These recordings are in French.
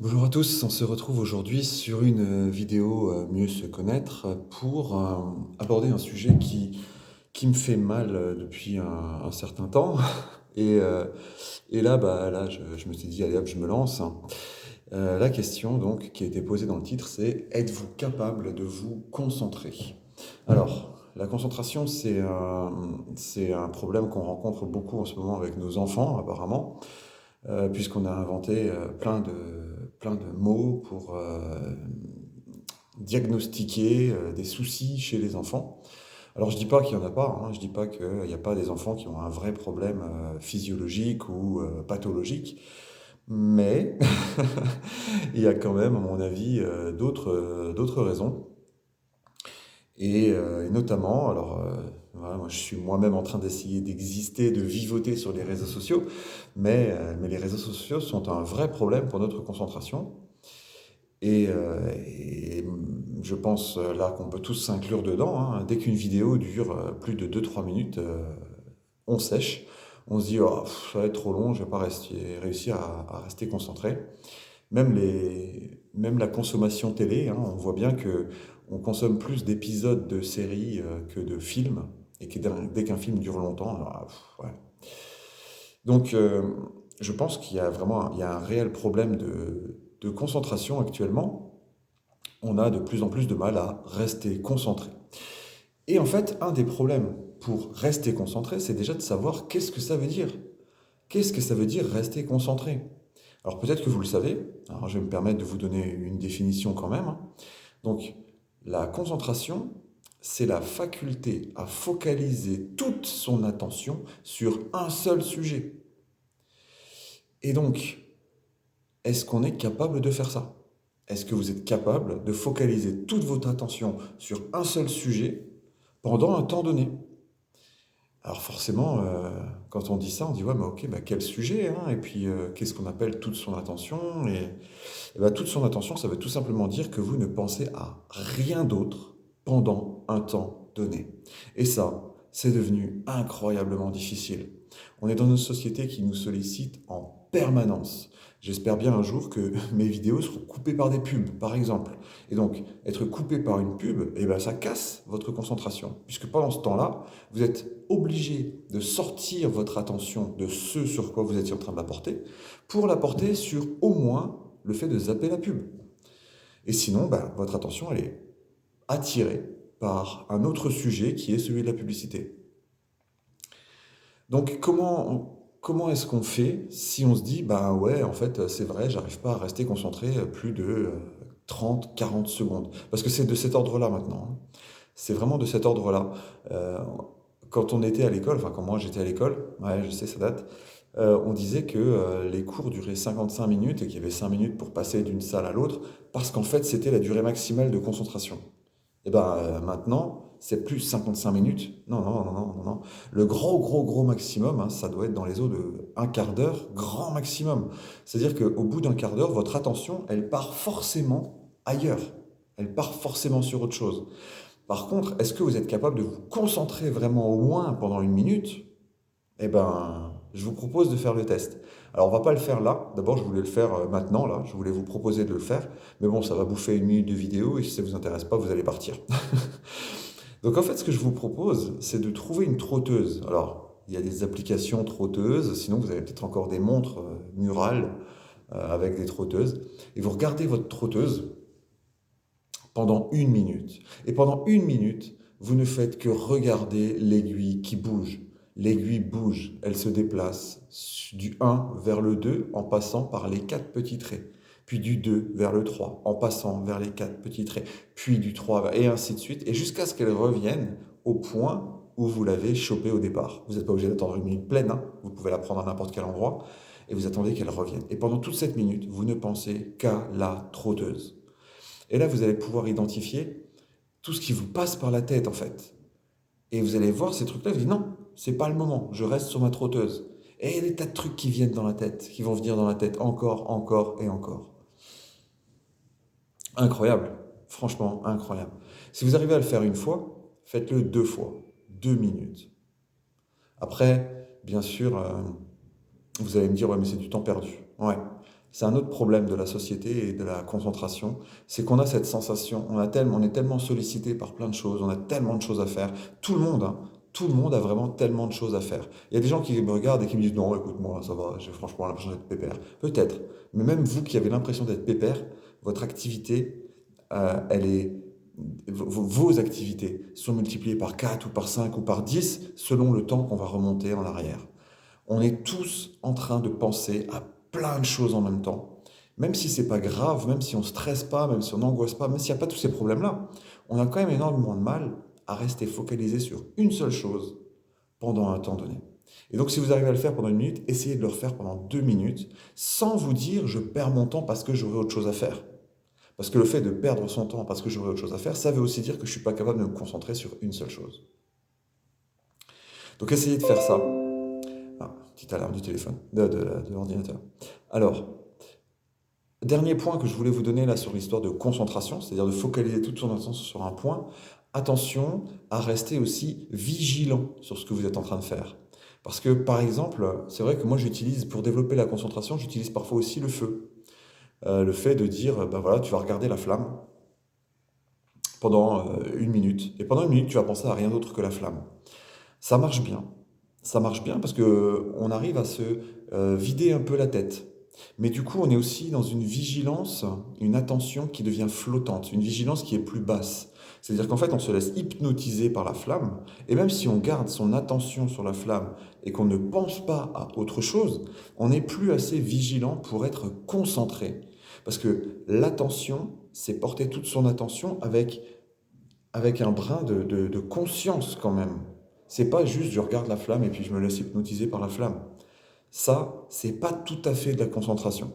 Bonjour à tous, on se retrouve aujourd'hui sur une vidéo Mieux se connaître pour aborder un sujet qui me fait mal depuis un certain temps. Et, euh, et là, je me suis dit, allez hop, je me lance. La question donc qui a été posée dans le titre, c'est êtes-vous capable de vous concentrer? Alors, la concentration, c'est un problème qu'on rencontre beaucoup en ce moment avec nos enfants, apparemment puisqu'on a inventé plein de mots pour diagnostiquer des soucis chez les enfants. Alors je dis pas qu'il y en a pas, hein, je dis pas qu'il n'y a pas des enfants qui ont un vrai problème physiologique ou pathologique, mais il y a quand même, à mon avis, d'autres raisons. Et notamment, voilà, moi je suis moi-même en train d'essayer d'exister, de vivoter sur les réseaux sociaux, mais les réseaux sociaux sont un vrai problème pour notre concentration. Et je pense là qu'on peut tous s'inclure dedans, hein. Dès qu'une vidéo dure plus de 2 3 minutes, on sèche. On se dit, oh, ça va être trop long, je ne vais pas réussir à rester concentré. Même la consommation télé, hein, on voit bien que on consomme plus d'épisodes de séries que de films, et que dès qu'un film dure longtemps, alors, ouais. Donc, je pense qu'il y a il y a un réel problème de concentration actuellement. On a de plus en plus de mal à rester concentré. Et en fait, un des problèmes pour rester concentré, c'est déjà de savoir qu'est-ce que ça veut dire. Qu'est-ce que ça veut dire rester concentré? Alors peut-être que vous le savez, alors je vais me permettre de vous donner une définition quand même, hein. Donc la concentration, c'est la faculté à focaliser toute son attention sur un seul sujet. Et donc, est-ce qu'on est capable de faire ça? Est-ce que vous êtes capable de focaliser toute votre attention sur un seul sujet pendant un temps donné? Alors forcément, quand on dit ça, on dit ouais, mais ok, bah, quel sujet, hein? Et puis qu'est-ce qu'on appelle toute son attention? Et bah, toute son attention, ça veut tout simplement dire que vous ne pensez à rien d'autre pendant un temps donné. Et ça, c'est devenu incroyablement difficile. On est dans une société qui nous sollicite en permanence. J'espère bien un jour que mes vidéos seront coupées par des pubs, par exemple. Et donc, être coupé par une pub, eh ben, ça casse votre concentration. Puisque pendant ce temps-là, vous êtes obligé de sortir votre attention de ce sur quoi vous étiez en train de la porter pour la porter sur au moins le fait de zapper la pub. Et sinon, bah, votre attention, elle est attirée par un autre sujet qui est celui de la publicité. Donc comment est-ce qu'on fait si on se dit, bah ouais, en fait, c'est vrai, j'arrive pas à rester concentré plus de 30, 40 secondes. Parce que c'est de cet ordre-là maintenant, hein. C'est vraiment de cet ordre-là. Euh, Quand on était à l'école, enfin quand moi j'étais à l'école, ouais, je sais, ça date, on disait que les cours duraient 55 minutes et qu'il y avait 5 minutes pour passer d'une salle à l'autre, parce qu'en fait c'était la durée maximale de concentration. Et ben maintenant, c'est plus 55 minutes. Non, non, non, non, non, non. Le gros maximum, hein, ça doit être dans les eaux de un quart d'heure, grand maximum. C'est-à-dire qu'au bout d'un quart d'heure, votre attention, elle part forcément ailleurs. Elle part forcément sur autre chose. Par contre, est-ce que vous êtes capable de vous concentrer vraiment au moins pendant une minute? Eh ben, je vous propose de faire le test. Alors, on va pas le faire là. D'abord, je voulais le faire maintenant, là. Je voulais vous proposer de le faire. Mais bon, ça va bouffer 1 minute de vidéo et si ça vous intéresse pas, vous allez partir. Donc, en fait, ce que je vous propose, c'est de trouver une trotteuse. Alors, il y a des applications trotteuses. Sinon, vous avez peut-être encore des montres murales avec des trotteuses. Et vous regardez votre trotteuse pendant 1 minute. Et pendant 1 minute, vous ne faites que regarder l'aiguille qui bouge. L'aiguille bouge, elle se déplace du 1 vers le 2 en passant par les 4 petits traits, puis du 2 vers le 3 en passant vers les 4 petits traits, puis du 3 et ainsi de suite, et jusqu'à ce qu'elle revienne au point où vous l'avez chopée au départ. Vous n'êtes pas obligé d'attendre 1 minute pleine, hein. Vous pouvez la prendre à n'importe quel endroit, et vous attendez qu'elle revienne. Et pendant toute cette minute, vous ne pensez qu'à la trotteuse. Et là, vous allez pouvoir identifier tout ce qui vous passe par la tête, en fait. Et vous allez voir ces trucs-là, vous dites non, c'est pas le moment, je reste sur ma trotteuse. Et il y a des tas de trucs qui viennent dans la tête, qui vont venir dans la tête encore, encore et encore. Incroyable, franchement incroyable. Si vous arrivez à le faire une fois, faites-le 2 fois, 2 minutes. Après, bien sûr, vous allez me dire, ouais, mais c'est du temps perdu. Ouais, C'est un autre problème de la société et de la concentration, c'est qu'on a cette sensation, on est tellement sollicité par plein de choses, on a tellement de choses à faire. Tout le monde, hein, tout le monde a vraiment tellement de choses à faire. Il y a des gens qui me regardent et qui me disent non, écoute, moi, ça va, j'ai franchement l'impression d'être pépère. Peut-être, mais même vous qui avez l'impression d'être pépère, votre activité, elle est, vos activités sont multipliées par 4 ou par 5 ou par 10 selon le temps qu'on va remonter en arrière. On est tous en train de penser à plein de choses en même temps. Même si c'est pas grave, même si on stresse pas, même si on n'angoisse pas, même s'il n'y a pas tous ces problèmes-là, on a quand même énormément de mal à rester focalisé sur une seule chose pendant un temps donné. Et donc, si vous arrivez à le faire pendant 1 minute, essayez de le refaire pendant 2 minutes sans vous dire je perds mon temps parce que j'aurai autre chose à faire. Parce que le fait de perdre son temps parce que j'aurai autre chose à faire, ça veut aussi dire que je ne suis pas capable de me concentrer sur une seule chose. Donc, essayez de faire ça. Ah, petite alarme du téléphone, de l'ordinateur. Alors, dernier point que je voulais vous donner là sur l'histoire de concentration, c'est-à-dire de focaliser toute son attention sur un point. Attention à rester aussi vigilant sur ce que vous êtes en train de faire. Parce que, par exemple, c'est vrai que moi j'utilise, pour développer la concentration, j'utilise parfois aussi le feu. Le fait de dire, ben voilà, tu vas regarder la flamme pendant 1 minute. Et pendant 1 minute, tu vas penser à rien d'autre que la flamme. Ça marche bien. Ça marche bien parce que on arrive à se vider un peu la tête. Mais du coup, on est aussi dans une vigilance, une attention qui devient flottante, une vigilance qui est plus basse. C'est-à-dire qu'en fait, on se laisse hypnotiser par la flamme, et même si on garde son attention sur la flamme et qu'on ne pense pas à autre chose, on n'est plus assez vigilant pour être concentré. Parce que l'attention, c'est porter toute son attention avec un brin de conscience quand même. C'est pas juste je regarde la flamme et puis je me laisse hypnotiser par la flamme. Ça, c'est pas tout à fait de la concentration.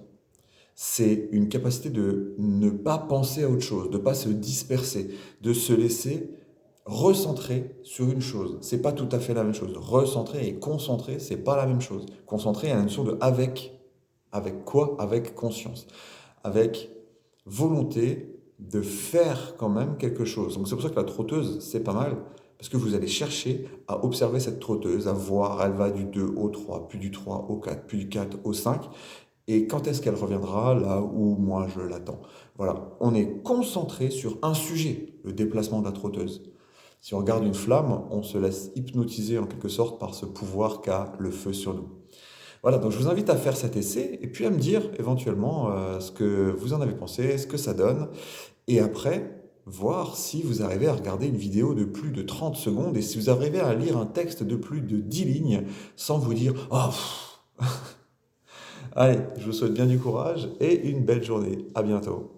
C'est une capacité de ne pas penser à autre chose, de ne pas se disperser, de se laisser recentrer sur une chose. C'est pas tout à fait la même chose. Recentrer et concentrer, c'est pas la même chose. Concentrer, il y a une notion de avec. Avec quoi? Avec conscience. Avec volonté de faire quand même quelque chose. Donc c'est pour ça que la trotteuse, c'est pas mal, parce que vous allez chercher à observer cette trotteuse, à voir, elle va du 2 au 3, puis du 3 au 4, puis du 4 au 5, et quand est-ce qu'elle reviendra là où moi je l'attends. Voilà, on est concentré sur un sujet, le déplacement de la trotteuse. Si on regarde une flamme, on se laisse hypnotiser en quelque sorte par ce pouvoir qu'a le feu sur nous. Voilà, donc je vous invite à faire cet essai et puis à me dire éventuellement ce que vous en avez pensé, ce que ça donne. Et après, voir si vous arrivez à regarder une vidéo de plus de 30 secondes et si vous arrivez à lire un texte de plus de 10 lignes sans vous dire «Oh, pff.» Allez, je vous souhaite bien du courage et une belle journée. À bientôt.